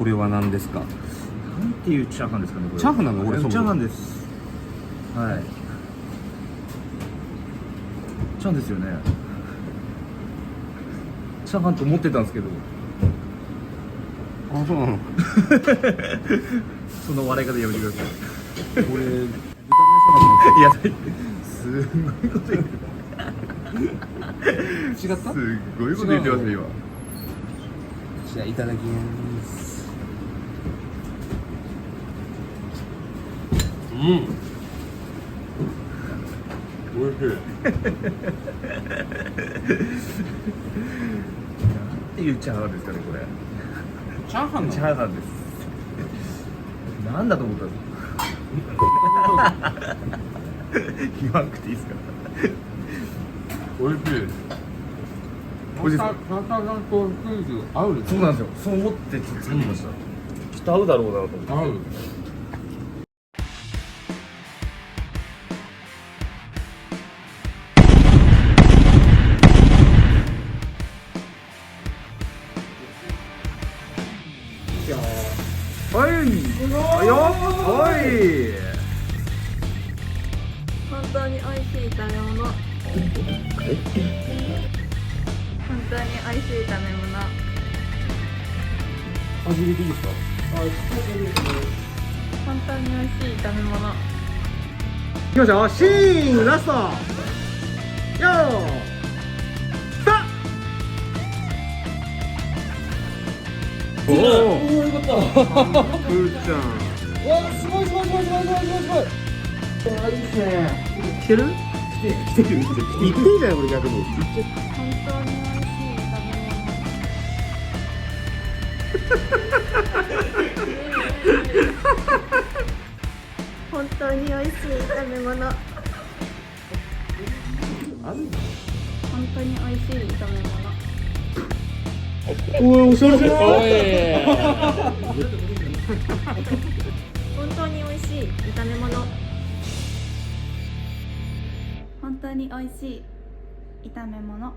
これは何ですか？なんていうチャーハンですかね、これ。チャーハンなの？俺チャーハンです。はい。チャーハンですよね。チャーハンと思ってたんですけど。あ、そうなの。その笑い方やめてください。俺豚のいや、すごいこと言って餌だと思った。違った？すごいこと言ってますね、今。じゃあいただきます。うん。おいしい。っていうチャーハンですかね、これ。チャーハンの？チャーハンです。なんだと思ったんですか？言わなくていいですか？おいしい。おいしいですか？タタガとクイズ合う？そうなんですよ。そう思って作ってみました。きっと合うだろうなと思って。合う。はい。よはい。本当に美味しい食べ物。本当に美味しい食べ物。味入れていいですか？本当に美味しい食べ物。いきましょう。シーンラスト。よー。スタート。おお、よかった。ふーちゃん。わあ、すごいすごいすごいすごいすごいすごい。あ、いいですね。来てる？来てる。言っていいじゃん、これ逆に。本当に美味しい食べ物。本当に美味しい食べ物。本当に美味しい食べ物。おい、おしゃれじゃない？本当に美味しい炒め物。本当に美味しい炒め物。